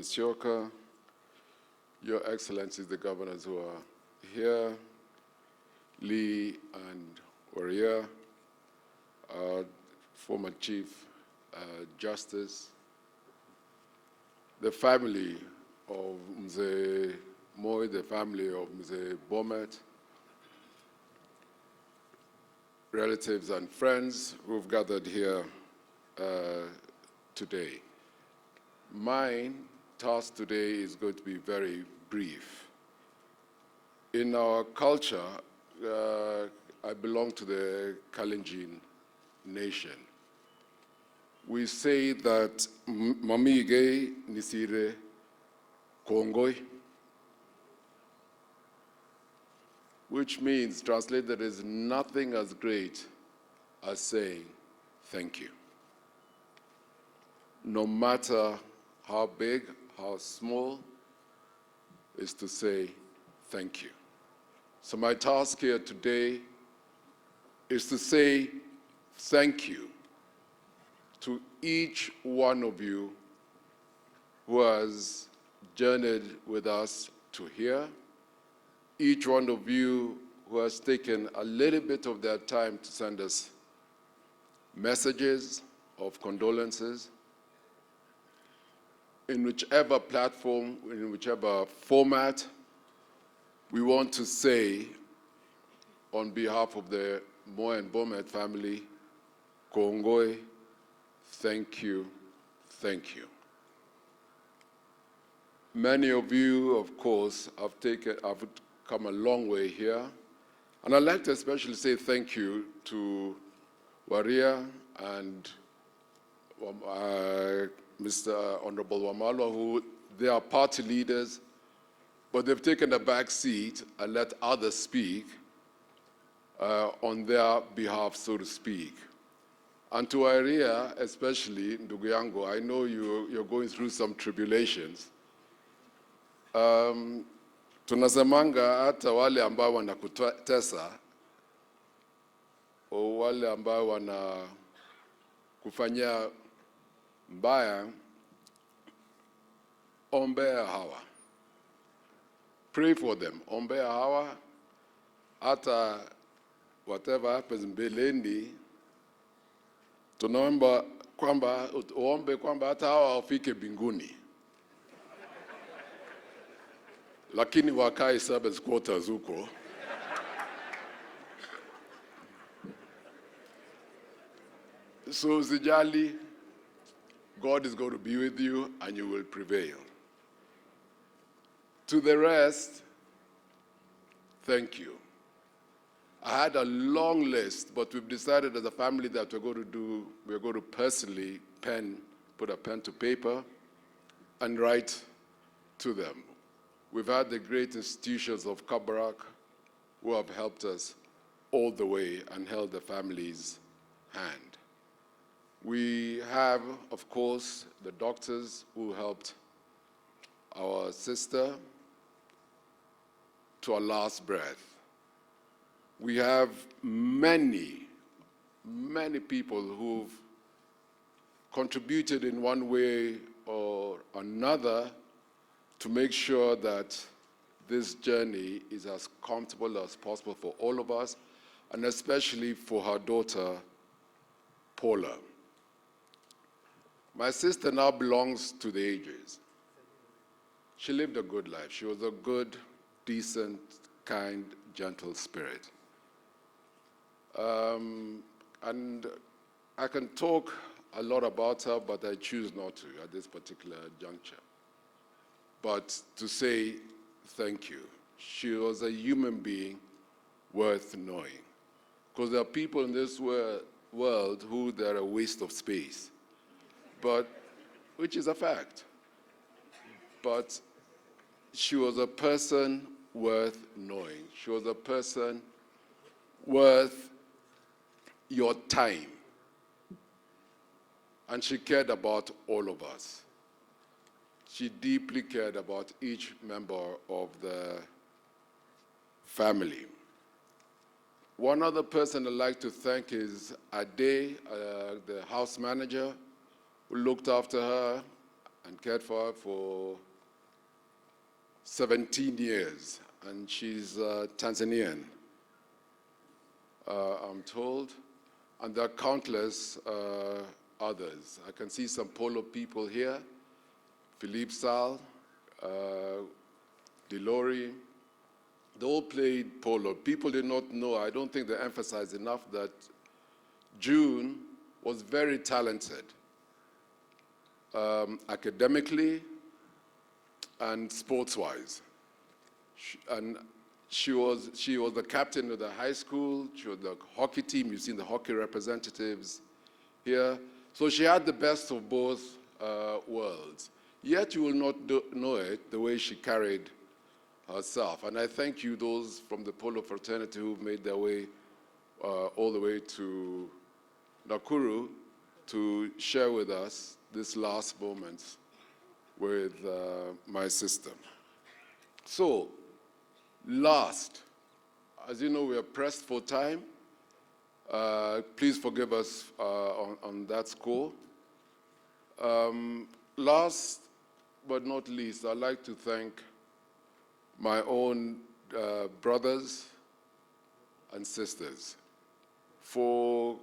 Sioka, Your Excellencies, the governors who are here, Lee and Warrior, former Chief Justice, the family of Mzee Moy, the family of Mzee Bomet, relatives and friends who've gathered here today. My task today is going to be very brief. In our culture, I belong to the Kalenjin nation. We say that Mamige Nisire Kongoi, which means, translated, is nothing as great as saying thank you. No matter how big, how small, is to say thank you. So my task here today is to say thank you to each one of you who has journeyed with us to here, each one of you who has taken a little bit of their time to send us messages of condolences, in whichever platform, in whichever format. We want to say, on behalf of the Moy and Bomet family, Kongoi, thank you, thank you. Many of you, of course, have come a long way here, and I'd like to especially say thank you to Waria and Mr. Honorable Wamalwa, who they are party leaders, but they've taken a back seat and let others speak on their behalf, so to speak. And to Waria, especially, ndugu yangu, I know you're going through some tribulations. Tunasemanga hata wale ambao wanakutesa, o wale ambao wanakufanyia mbaya, ombea hawa. Pray for them. Ombea hawa, hata whatever happens mbeleni, tunaomba kwamba uombe kwamba hata hawa wafike mbinguni. Lakini wakae service quarters huko. So Zijali, God is going to be with you and you will prevail. To the rest, thank you. I had a long list, but we've decided as a family that we're going to personally put a pen to paper and write to them. We've had the great institutions of Kabarak who have helped us all the way and held the family's hand. We have, of course, the doctors who helped our sister to her last breath. We have many, many people who've contributed in one way or another to make sure that this journey is as comfortable as possible for all of us, and especially for her daughter, Paula. My sister now belongs to the ages. She lived a good life. She was a good, decent, kind, gentle spirit. And I can talk a lot about her, but I choose not to at this particular juncture. But to say thank you. She was a human being worth knowing. Because there are people in this world who they're a waste of space, which is a fact. But she was a person worth knowing. She was a person worth your time. And she cared about all of us. She deeply cared about each member of the family. One other person I'd like to thank is Ade, the house manager, who looked after her and cared for her for 17 years. And she's Tanzanian, I'm told. And there are countless others. I can see some Polo people here, Philippe Sal, Delori. They all played polo. People did not know, I don't think they emphasized enough that June was very talented, academically and sports-wise. She was the captain of the high school. She was the hockey team. You've seen the hockey representatives here. So she had the best of both worlds. Yet you will not know it the way she carried herself. And I thank you, those from the polo fraternity who've made their way all the way to Nakuru to share with us this last moments with my sister. So, last, as you know, we are pressed for time. Please forgive us on that score. Last but not least, I'd like to thank my own brothers and sisters for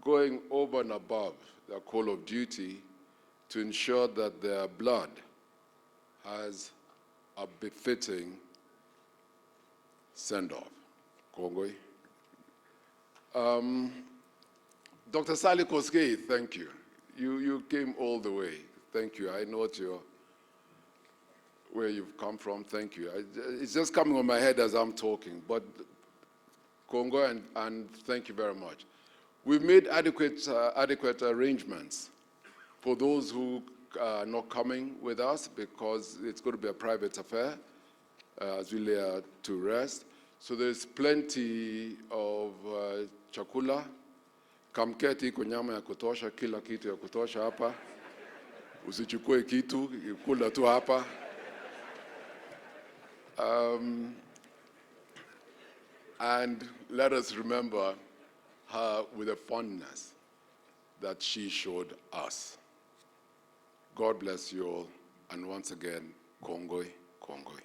going over and above their call of duty to ensure that their blood has a befitting send-off. Kongoi. Dr. Sally Koskei, thank you. You came all the way. Thank you. I know where you've come from. Thank you. It's just coming on my head as I'm talking. But Congo, and thank you very much. We've made adequate arrangements for those who are not coming with us because it's going to be a private affair as we lay her to rest. So there's plenty of chakula, kamketi iko nyama ya kutosha, kila kitu ya kutosha hapa. Usichukue kitu, kula tu hapa. And let us remember her with a fondness that she showed us. God bless you all, and once again, Kongoi, Kongoi.